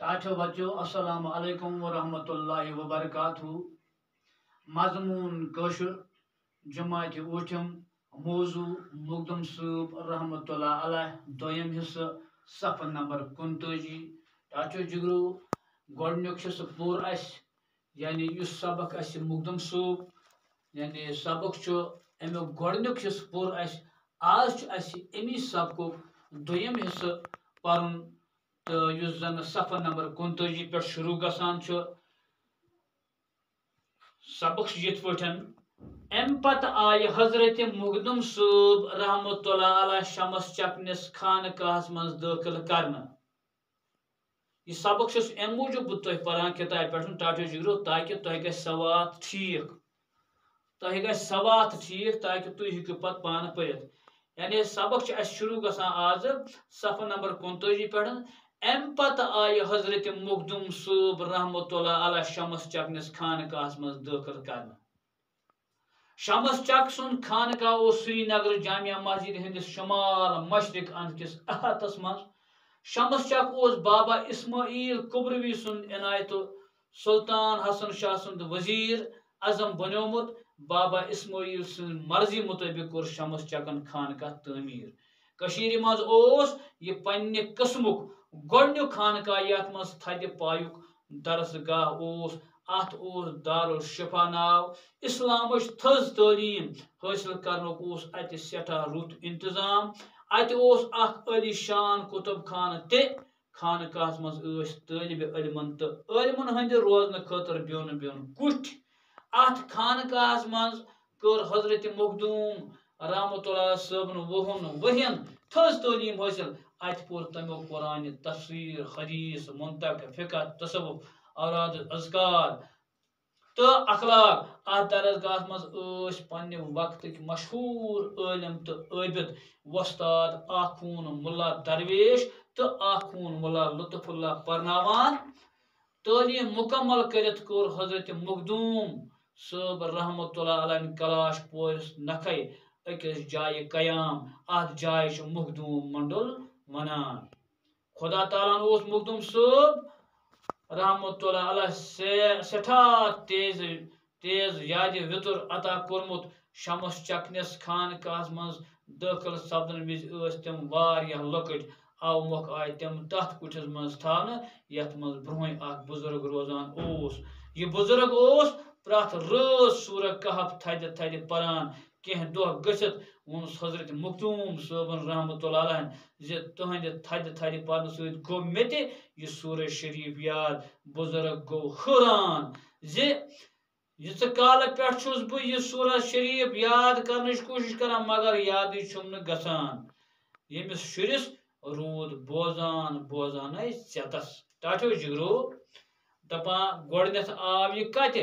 टाठो बच्चों अस्सलाम वालेकुम व रहमतुल्लाहि व बरकातहू। मजमून कशुर जमात ऊठम मौजू मुकदम सूब रहमतुल्लाह अलैह दोयम हिस्सा सफ़ नंबर 29। टाठो जिगरू गोडनुक हिस्सा पूर अस यानी युस सबक अस मुकदम सूब यानी सबक छु अमुक गोडनुक हिस्सा पूर अस आज अस अमी सबक दोयम हिस्सा पर्न तो युस जन सफ़र नंबर 29 पे शुरू गसान सबक यथ पठन अम पत आय हजरत मुकदम सूब रहमतुल्लाह अलैह शमस चकनिस खानकाहस मज दाखिल करना। यह सबक अम मूजूब तुह पान किताब पे टाटो जिगरो ताकि तुह ग सवात ठीक ताकि तुह हेकु पत पान पढ़ित। यानी सबक शुरू गसान आज सफ़र नंबर 29 पे। अम पत आय हजरत मुकदम सूब रहमतुल्लाह अलैह शमस चकनिस खानकाहस मज दाखिल करना। शमस चक सुन खानकाह श्रीनगर जामिया मस्जिद हंदिस शुमाल मशरिक अंदकिस अहातस मज। शमस चक बाबा इस्माइल कुबरवी सुन इनायत सुल्तान हसन शाह सुंद वजीर अजम बनोमुत। बाबा इस्माइल सुन मर्जी मुताबिक कोर शमस चकन खानकाह तमीर। कशीर मज यह पन्ने किस्मुक गोडन्यु खानकाह यथ मज थद पायुक दरसगाह अत दारुल शिफा नाव। इस्लामच थज तालीम हासिल करनुक अत सठा रुत इंतजाम। अत अली शान कुतुब खान ते खानकाहस मज तालिब इल्मन तो इल्मन हंद रोजन खतर बिन बिन कुठ। अत खानकाहस मज कर हजरत मुकदूम रहमतुल्लाह सबन वहन वहन थज तालीम हासिल। अत पोर तमो कुरान तफसीर हदीस मुंतक फिकह तसव्वुफ औराद अज़कार तो अखलाक। अत दरसगाह मज पन्ने वक्त मशहूर आलिम तो आबिद वस्ताद आखून मुल्ला दरवेश तो आखून मुल्ला लुत्फुल्लाह परनावान। तालीम मुकम्मल करित कोर हजरत मुकदूम सब रहमतुल्लाह अलैह कलाश पोरिस नखै अकिस जाय कयाम। अत जाय मुकदूम मंडल वनान। खुदा तालान मुकदूम सब रहमतुल्लाह अलैह सठा तेज याद वितुर अता कोरमुत। शमस चकनिस खानकाहस मज दाखिल सपदन विज तम वारियाह लकट। अव मोख आय तम तथ कुठिस मज थावन यथ मज ब्रोह बुजुर्ग रोजान। यह बुजुर्ग प्रथ रोज सूरह कहफ थद थद परान। कह दह गसित वोनस हजरत मुकदूम सबन रहमतुल्लाह अलैह जे तुहंद थद थद पर्न सत गो मे ते यह सूरह शरीफ याद। बुजुर्ग गो हैरान जे यीच काल पे बह यह सूरह शरीफ याद करने कोशिश करान मगर याद गसान। यमिस शुरिस रूद बोजान बोजान चतस। टाठो जिगरो दपान गोडनथ आव यह कत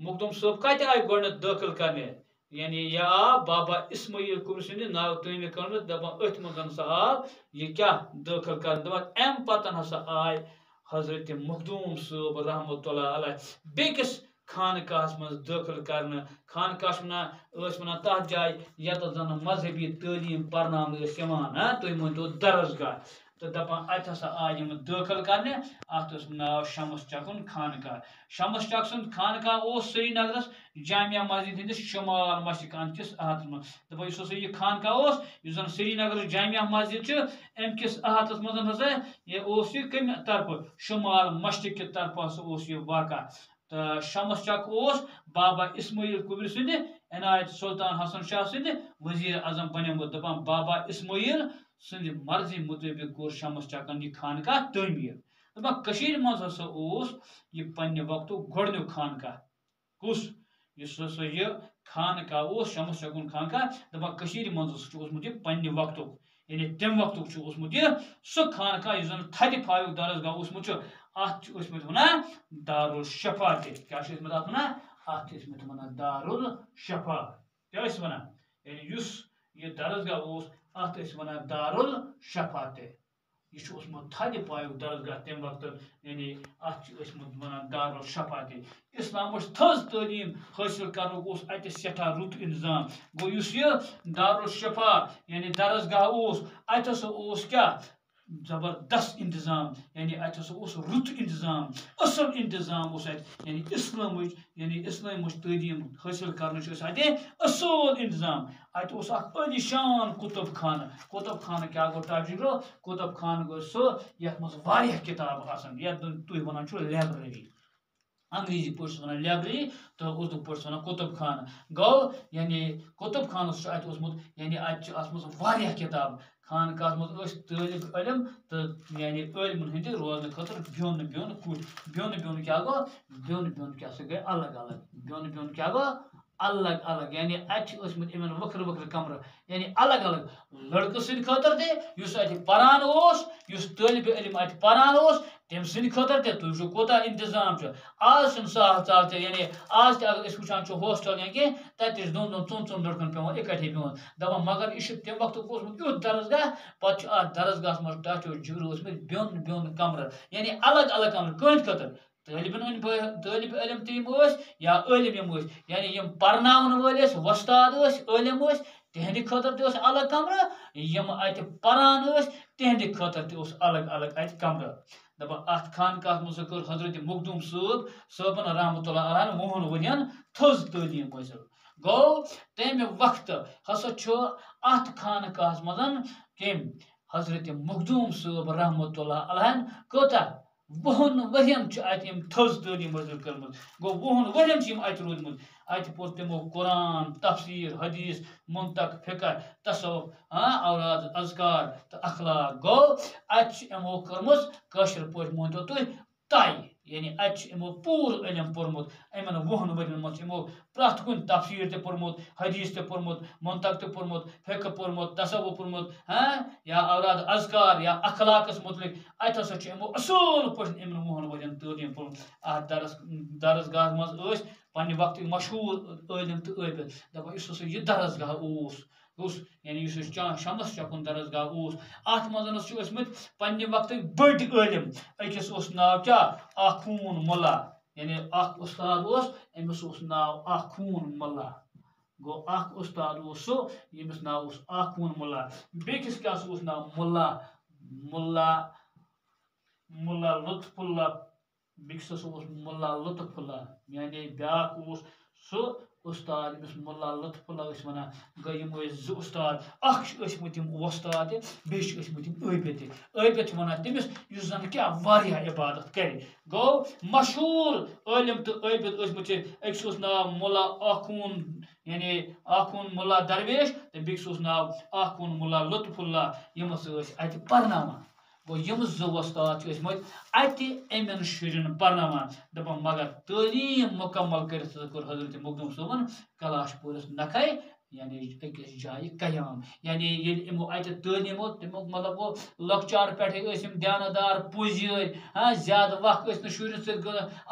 मुकदूम सब कत आय गोडनथ दाखिल करने। यानी यह आव बाबा इस्माइल कुबरी सुंद नाव तमीर कर दपान अथ मज हसा आव यह क्या दाखिल कर। दपान अम पतन हसा आय हजरत मुकदूम सब रहमतुल्लाह अलैह बेकिस खानकाहस मज दाखिल करने। खानकाह वनान तथ जाय यत जन मजहबी तालीम पर्नान तुम मनो दरसगाह तो दपान अत हसा आय दाखिल करने। अत नाव शमस चकुन खानकाह। शमस चक सुंद खानकाह श्रीनगरस जामिया मस्जिद हंदिस शुमाल मशरिक अंदकिस अहातस मज। दपान यह खानकाह जन श्रीनगर जामिया मस्जिद अमकिस अहातस मज हसा यह कम तरफ शुमाल मशरिक के तरफ हसा वाक़ा। तो शमस चक बाबा इस्माइल कुबरी सुंद इनायत सुल्तान हसन शाह सुंद वजीर आजम बनियोमुत। दपान बाबा इस्माइल सुंद मर्जी मुताबिक कोर शमस चकन यह खानकाह तमीर। दपान कशीर मज हसा यह पन्ने वक्त गोडन्यु खानकाह कुस यह खानकाह शमस चकुन खानकाह। दपान कशीर मज यह पन्ने वक्त यानी तम वक्त यह सह खानकाह जन थद फायुक दरसगाह अत वनान दारुल शिफा क्या वनान अत वनान दारुल शिफा क्या वनान यानी यह दरसगाह अत वनान दारुल शिफा यह थद पायुक दरसगाह तम वक्त यानी अत वनान दारुल शिफा। इस्लाम थज तालीम हासिल कर अत सठा रुत इंतजाम गो यह दारुल शिफा यानी दरसगाह अत क्या जबरदस्त इंतजाम यानी अत रुत इंतजाम असल इंतजाम यानी इस्लाम तलीम हासिल कर असल इंतजाम अत अलीशान कुतुब खान क्या गो तजुर्बो कुतुब खान गो सह यह किताब तुम वन लाइब्रेरी अंग्रेजी पे वन लाइब्रेरी तो उर्दू पे वन कुतुब खान गो यानी कुतुब खानस यानी अत किताब खानकाह मज तालिब इलम तो यानी इलमन हंद रोजन खतर बिन बिन कुट बिन क्या गो बिन क्या गई अलग अलग बिन क्या गो अलग अलग यानी अत इन वक्र वक्र कमर यानी अलग अलग लड़कों सद खतर तह पान तालिब इलम अत पान तम सद खतर तुम कोता इंतजाम आज सहल साल यानी आज वान हॉस्टल या कह तत दोन दोन चौन चौन लड़कन पे इकट्ठे बिहन दपान मगर यह तम वक्त युत दरसगाह पे दरसगाह मज टच जिगर बिन बिन कमर यानी अलग अलग कमर कत खतर तालिब इलम तम या इलम यानी पर्नावन वाल वस्ताद इलम तिहंद खतर तह अलग कमर यम अत पान तिहंद खतर तह अलग अलग अत कमर दपान अत खानकाह मज कर हजरत मखदूम सबन रहमतुल्लाह अलैह 9 वरियन थज तालीम हासिल गो तम वक्त हसा अत खानकाह मज कम हजरत मखदूम सब रहमतुल्लाह अलैह कोता 20 वरियन अत थज तालीम हासिल कर गो 20 वरियन अत रूदमुत अत पोर तमो कुरान तफसीर हदीस मुंतक फिक्र तसव्वुफ औराद अज़कार तो अखलाक गो अत यमो कर्मस कशर पे मोनतो तुम तय यानी अमो पूर इलम पोर्मुत इन 20 वरियन मज यमो प्रथ कुन तफसीर ते पोर्मुत हदीस ते पोर्मुत मुंतक ते पोर्मुत फिक्र पोर्मुत तसव्वुफ पोर्मुत या औराद अज़कार या अखलाकस मुतलिक अत हसा यमो असूल पे इन 20 वरियन तालीम पोर्मुत अत दरसगाह मज पन्ने वक्त मशहूर इलम तो आबिद दपान यह दरसगाह यानी शमस चकुन दरसगाह अत मज पन्ने वक्त बड़ इलम अकिस नाव क्या आखून मुल्ला यानी उस्ताद अमिस नाव आखून मुल्ला गो उस्ताद यमिस नाव आखून मुल्ला बेकिस क्या नाव मुल्ला मुल्ला मुल्ला लुत्फुल्ला बिकस मुल्ला लुत्फुल्ला यानी ब्याक उस्ताद यमिस मुल्ला लुत्फुल्ला वन गई जो उस्ताद वस्ताद आबिद आबिद वन तमिस जन क्या इबादत कर गो मशहूर इलम तो आबिद अकिस नाव मुल्ला आखून यानी आखून मुल्ला दरवेश तो बेकिस नाव आखून मुल्ला लुत्फुल्ला यमस अत पर्नावान गो यम जो वस्ताद अत अमन शुरन पर्नावान दपान मगर तालीम मुकम्मल कर हजरत मखदूम सबन कलाशपुरस नखै यानी अकिस जाय कयाम यानी यमो अत तालीम तमो मतलब गो लकचार पे ध्यानदार पुजर ज्यादा वक्त शुरन सत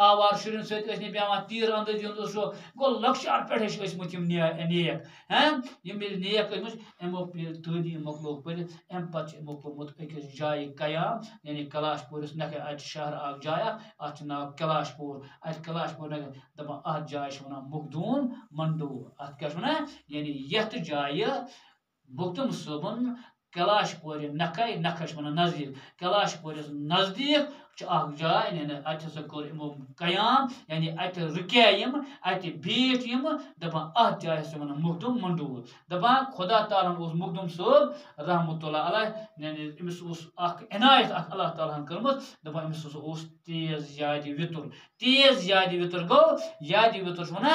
आवार शुरन सत बेवान तीर अंदाज गो लकचार पे नेक यम नेक यमो तालीम मकलो पर अम पे यमो पोर्मुत अकिस जाय कयाम यानी कलाशपुरस नखै अत शहर अख जाय अत नाव कलाशपुर अत कलाशपुर नखै दपान अत जाय वन मखदूम मंडूर अत क्या यानी यथ जाय मखदूम सबन कलाशपुर नखै नखै वन नजदीक कलाशपुर नजदीक जाय अत हसा कर यमो कयाम यानी अत रुके अत बीठ दपान अत जाय वन मखदूम मंडूर दपान खुदा ताला मखदूम सब रहमतुल्लाह अलैह यानी अमिस इनायत अल्लाह ताला कर्मत दपान अमिस तेज याद वितर गो याद वितर वन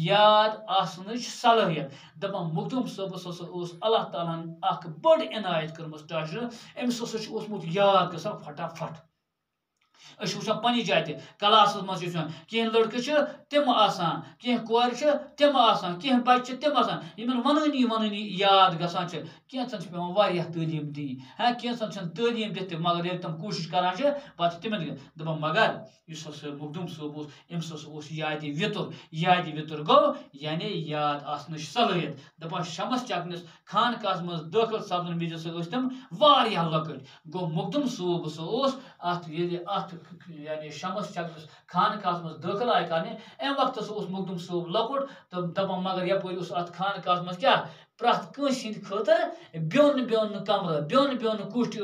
याद आसनच सलाहियत दपान मखदूम सबस अल्लाह ताला बड़ इनायत कर्मत टाजर अमिस याद गसान फटाफट वुचान पन्ने जाय क्लास मज कह लड़के तम आसान कह कोर तम आसान कह बच्चे तम आसान इन वननी वननी याद गसान कैंसन पे तालीम दी कैंसन तालीम दिख मगर तम कोशिश करान पे तमें दपान मगर मखदूम सब अम्स याद वितर गो यानी याद आसन सलाहियत दपान शमस चकनस खानकाह मज दाखिल सपदन विज तम लकट गो मखदूम सब अत यानी शमस चकनस खानकाह मज दाखिल आय कर वक्त मखदूम सब लकुट तो दपान मगर यप अत खानकाह मज क्या प्रथ कंस हंद खतर बिन बिन कमर बिन बिन कुट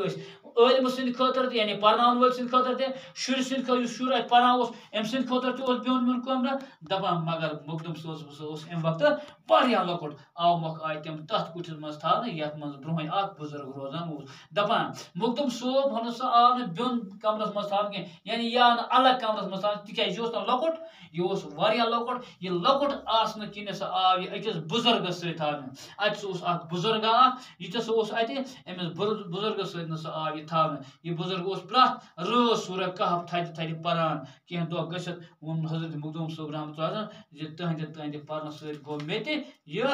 ٲلِم सٕنदि खٲطरٕ तہِ यानी परनावन वٲلۍ सٕनदि खٲطरٕ तہِ शुरि सٕनदि खٲطरٕ यُस शुर اتہِ पढ़ان اوس أمۍ سٕنदि خٲطرٕ تہِ اوس بیوٚن ویوٚن کمرٕ دپان مگر مخدوم صٲب سُہ اوس امہِ وقتہٕ واریاہ لۄکُٹ اَوٕ مۄکھٕ آیہِ تِم تتھ کُٹھِس منٛز تھاونہٕ یتھ منٛز برونٛہٕے اکھ بُزرگ روزان اوس دپان مخدوم صٲب ہن سا آو نہٕ بیوٚن کمرس منٛز تھاونہٕ کینٛہہ یعنی یہِ آو نہٕ الگ کمرس منٛز تھاونہٕ تِکیازِ یہِ اوس نہٕ لۄکُٹ یہِ اوس واریاہ لۄکُٹ یہِ لۄکُٹ آسنہٕ کِنۍ ہسا آو یہِ أکِس بُزرگس سۭتۍ تھاونہٕ اتہِ سُہ اوس اکھ بُزرگا اکھ یہِ تہِ سا اوس اتہِ أمِس بُزرگس سۭتۍ نسا آو یہِ تھاونہٕ یہِ بُزرگ اوس پرٛٮ۪تھ رٲژ سورہ کہف تھدِ تھدِ پران کینٛہہ دۄہ گٔژھِتھ ووٚن حضرت مخدوم صٲب رحمتہ اللہ زِ تٕہنٛدِ پرنہٕ سۭتۍ گوٚو مےٚ تہِ یہِ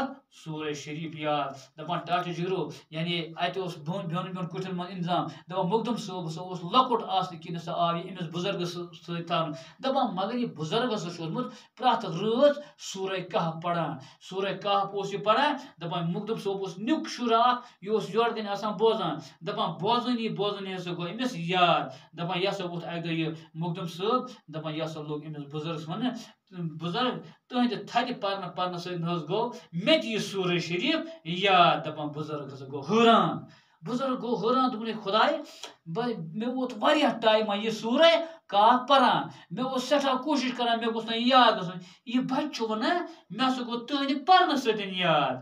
سورہ شریٖف یاد دپان ٹاٹہِ جگرو یعنی اتہِ اوس بیوٚن بیوٚن کُٹھٮ۪ن منٛز انتظام دپان مخدوم صٲب ہسا اوس لۄکُٹ آسنہٕ کِنۍ ہسا آو یہِ أمِس بُزرگس سۭتۍ تھاونہٕ دپان مگر یہِ بُزرگ ہسا چھُ اوسمُت پرٛٮ۪تھ رٲژ سورہ کہف پران سورہ کہف اوس یہِ پران دپان مخدوم صٲب اوس نیُک شُر اکھ یہِ اوس یورٕ کَنۍ آسان بوزان دپان بوزٲنی ہسا گوٚو أمِس یاد دپان یہِ ہسا ووٚتھ اکہِ دۄہ یہِ مخدوم صٲب دپان یہِ ہسا لوٚگ أمِس بُزرگس وننہٕ بُزرگ تٕہنٛدِ تھدِ پرنہٕ سۭتۍ نہ حظ گوٚو مےٚ تہِ یہِ سورہ شریٖف یاد دپان بُزرگ ہسا گوٚو حٲران بُزرگ گوٚو حٲران دوٚپُن ہے خۄداے مےٚ ووت واریاہ ٹایما یہِ سورہ کہف پران مےٚ اوس سٮ۪ٹھاہ کوٗشِش کران مےٚ گوٚژھ نہٕ یہِ یاد گژھُن یہِ بچہِ چھُ ونان مےٚ ہسا گوٚو تٕہنٛدِ پرنہٕ سۭتۍ یاد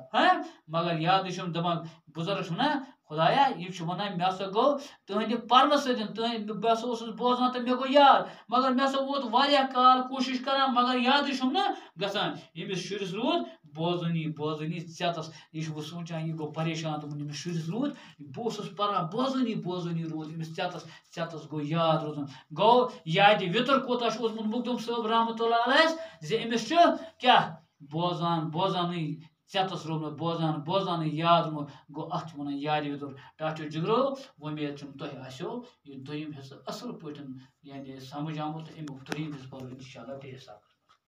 مگر یادٕے چھُم دپان بُزرگ چھُ ونان خۄدایا یہِ چھُ ونان مےٚ ہسا گوٚو تٕہنٛدِ پرنہٕ سۭتۍ بہٕ ہسا اوسُس بوزان تہٕ مےٚ گوٚو یاد مگر مےٚ ہسا ووت واریاہ کال کوٗشِش کران مگر یادٕے چھُم نہٕ گژھان ییٚمِس شُرِس روٗد بوزٲنی ژٮ۪تس یہِ چھُ وۄنۍ سونٛچان یہِ گوٚو پریشان دوٚپُن ییٚمِس شُرِس روٗد بہٕ اوسُس پران بوزٲنی روٗد أمِس ژٮ۪تس گوٚو یاد روزُن گوٚو یادِ وِتُر کوتاہ چھُ اوسمُت مخدوم صٲب رحمتہ اللہ علیہس زِ أمِس چھُ کیاہ بوزانٕے ژٮ۪تس روٗدمُت بوزانٕے یاد روٗدمُت گوٚو اتھ چھِ ونان یادِ وِتُر ٹاٹھیو جگرو وۄمید چھُم تۄہہِ آسیو یہِ دوٚیِم حصہٕ اصل پٲٹھۍ یعنی سمجھ آمُت تہٕ امیُک ترٛیٚیِم حصہٕ پرو انشاءاللہ بیٚیہِ ساتہٕ